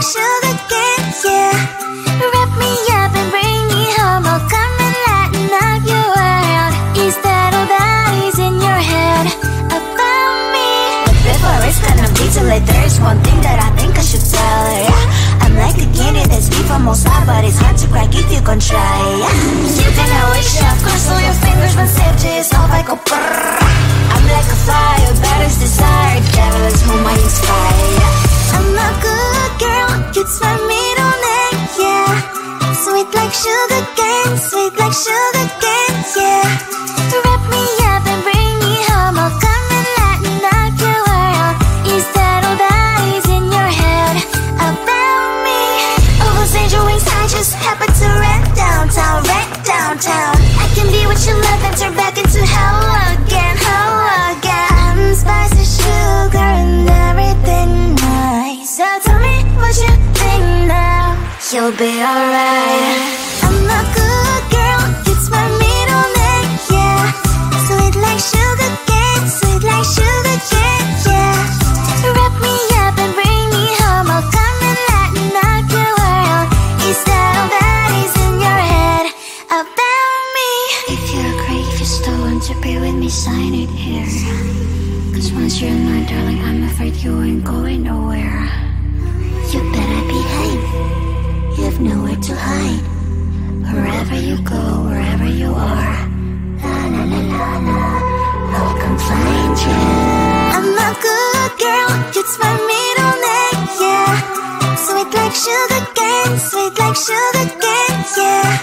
sugar cane, yeah. Wrap me up and bring me home. I'll come and lighten up your world. Is that all that is in your head about me? But before it's gonna be too late, there's one thing that I think I should tell her, yeah. I'm like a candy that's deep from most high, but it's hard to crack if you gon' try, yeah. You can always shove, cross all your fingers when safety is off, I go brrrr. I'm like a fire, battles desire, devil is whom I inspire, yeah. I'm a good girl, it's my middle name, yeah. Sweet like sugar cane, sweet like sugar cane, yeah. Wrap me up and bring me home. I'll come and lighten up your world. Is that all that is in your head about me? Oh, those angel wings, I just happen to rent downtown, I can be what you love and turn back into hell again, I'm spicy sugar and everything nice. So tell me what you think now. You'll be alright. I'm a good girl, it's my middle name, yeah. Sweet like sugar cane, sweet like sugar cane, yeah. Wrap me up and bring me home. I'll come and lighten up your world. Is that all that is in your head about me? If you're great, if you're still want to be with me, sign it here. Cause once you're mine, darling, I'm afraid you ain't going nowhere. You better behave, you have nowhere to hide. Wherever you go, wherever you are, la la la la la, I'll come find you. I'm a good girl, it's my middle name, yeah. Sweet like sugar cane, sweet like sugar cane, yeah.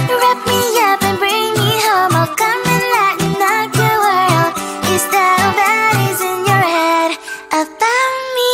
Wrap me up and bring me home. I'll come and lighten up your world. Is that all that is in your head about me?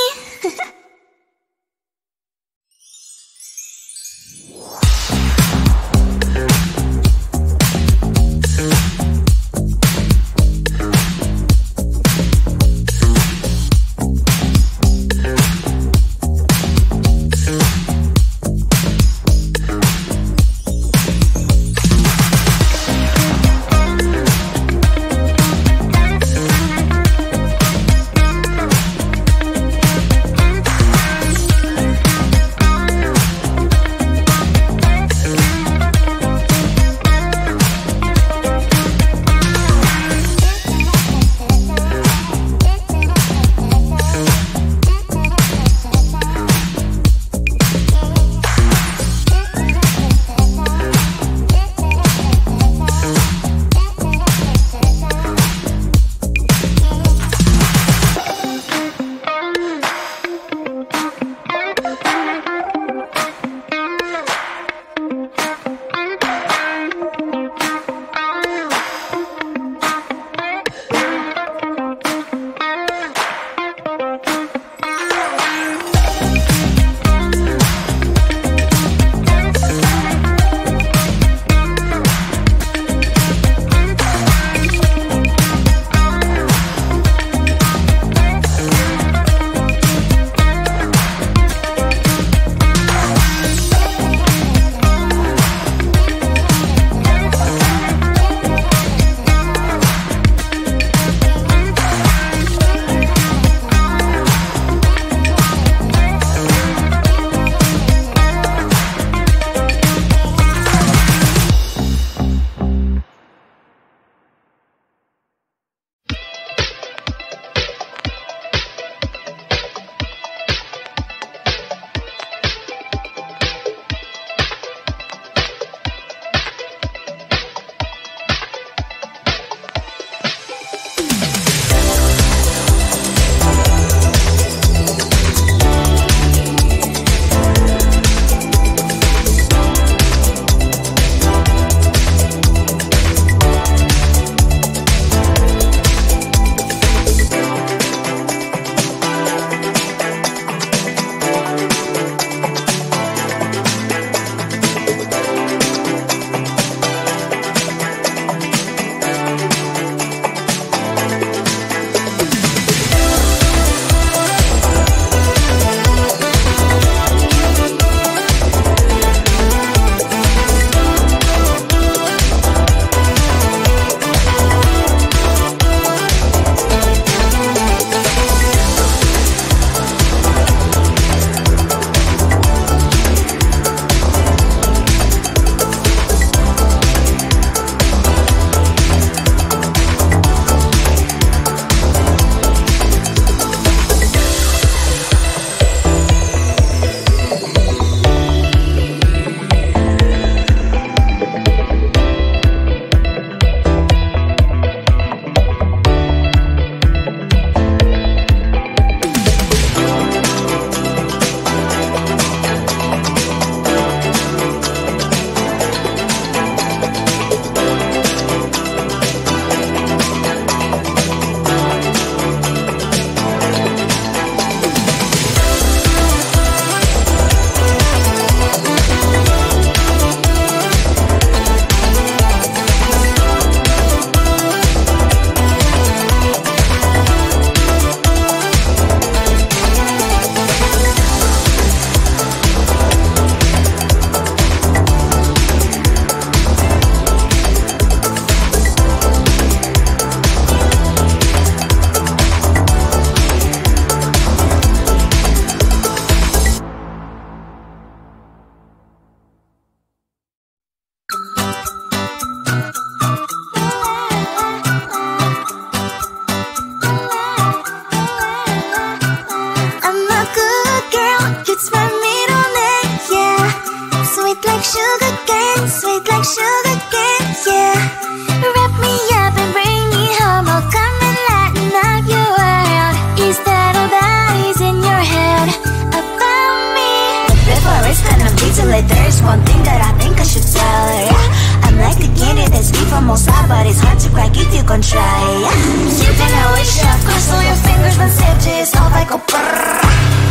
too late. There's one thing that I think I should tell her, yeah. I'm like a candy that's sweet from outside, but it's hard to crack if you gon' try, yeah. You think I wish I've crossed all your fingers when safety is off, I go brrrr.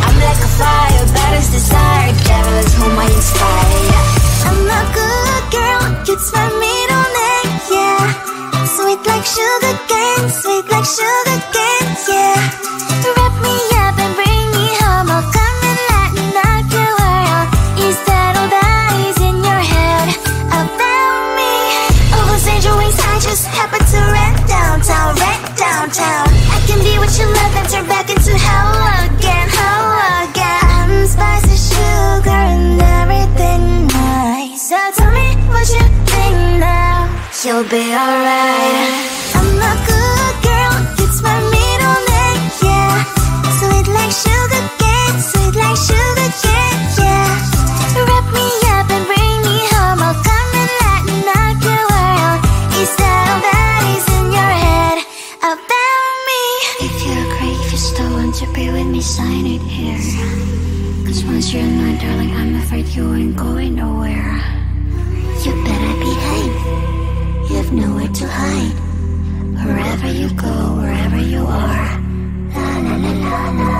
I'm like a fire, baddest desire, devil is whom I inspire, yeah. I'm a good girl, it's my middle name, yeah. Sweet like sugar cane, sweet like sugar cane, yeah. Wrap me up and bring me home, I'll come and lighten up your world. Is that all that is in your head about me? Oh, those angel wings, I just happen to rent downtown, I can be what you love and turn back into hell again, I'm spicy sugar and everything nice. So tell me what you think now, you'll be alright. I'm a good girl, it's my middle name, yeah. Sweet like sugar cane, sweet like sugar cane, yeah. Wrap me up and bring me home, I'll come and lighten up your world. Is that all that is in your head about me? If you agree, if you still want to be with me, sign it here. Cause once you're in mine, darling, I'm afraid you ain't going nowhere. You better behave, you have nowhere to hide. Wherever you go, wherever you are, la la la la la,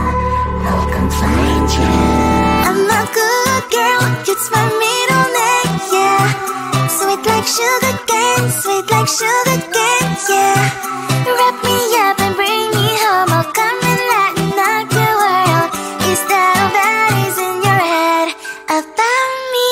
I'll come find you. I'm a good girl, it's my middle name, yeah. Sweet like sugar cane, sweet like sugar cane, yeah. Wrap me up and bring me home, I'll come and lighten up your world. Is that all that is in your head about me?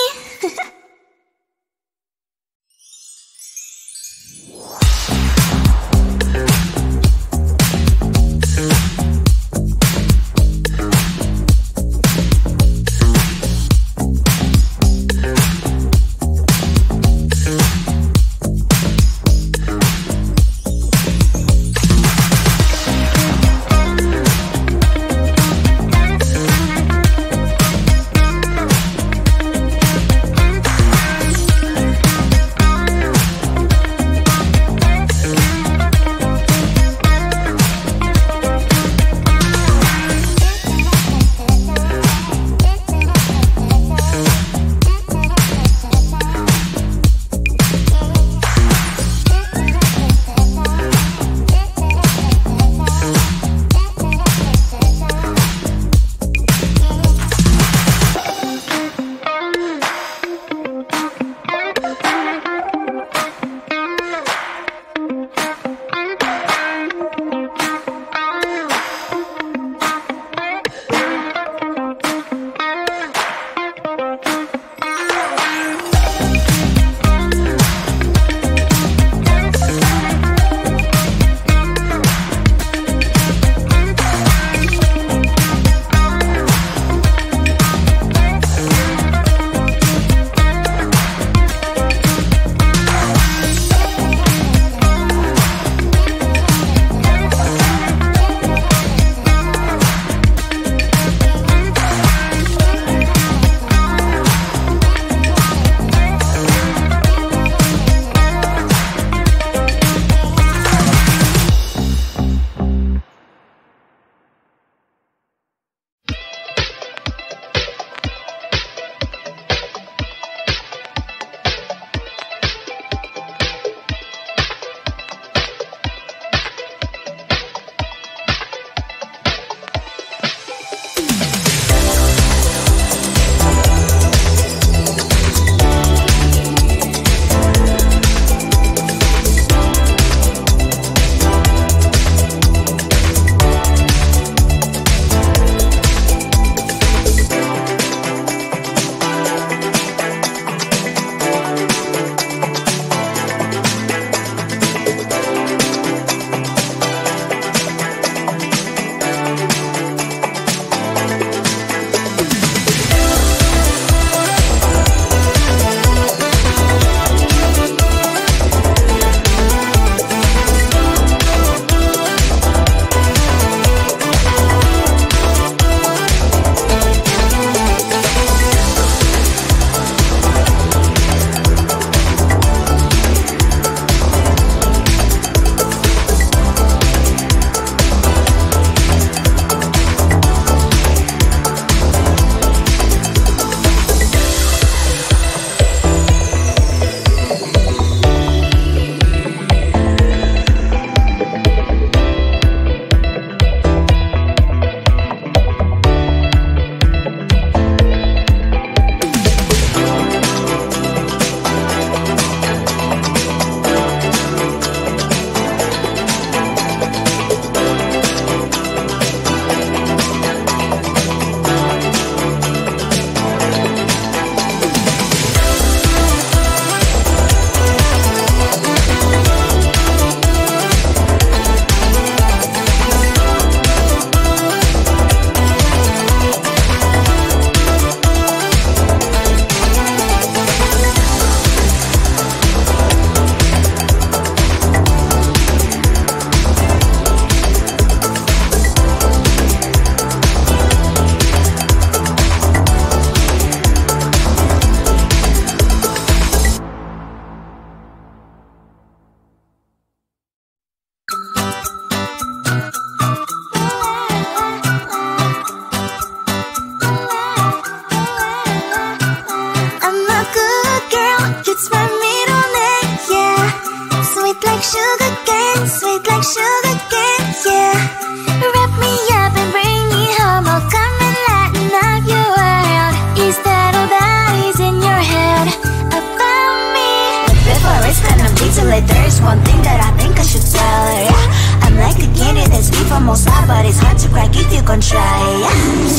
one thing that I think I should tell her. Yeah. I'm like a candy that's sweet from outside, but it's hard to crack if you can try. Yeah.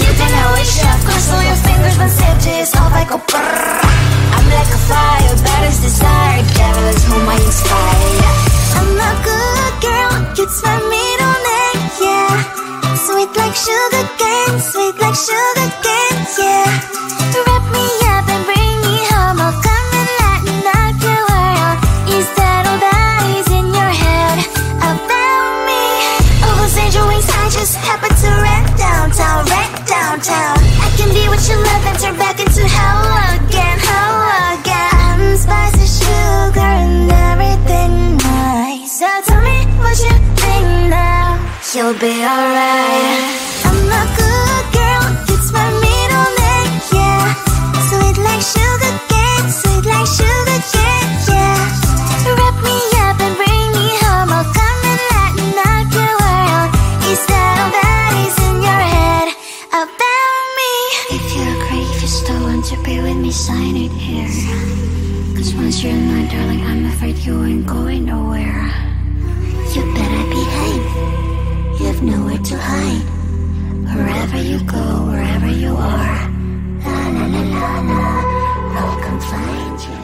You think I wish I've crossed all your fingers, but saved it off I go brrrr. I'm like a fire, baddest desire, devil is whom I inspire. Yeah. I'm a good girl, it's my middle name. Yeah. Sweet like sugar cane, sweet like sugar cane. Yeah. Wrap me up and bring me home. I'll come and lighten up your world. Is that all that is in your head about me? Oh, those angel wings I just happen to rent downtown, rent downtown. I can be what you love and turn back into hell again, hell again. I'm spicy sugar and everything nice. So tell me what you think now. You'll be alright. I'm a good girl, it's my middle name, yeah. Sweet like sugar cane, sweet like sugar cane, yeah. Wrap me up and bring me home. I'll come and lighten up your world. Is that all that is in your head about me? If you agree, if you still want to be with me, sign it here. Cause once you're in my darling, I'm afraid you ain't going nowhere. You better behave, you have nowhere to hide. Wherever you go, wherever you are, la la la la la, I'll come find you.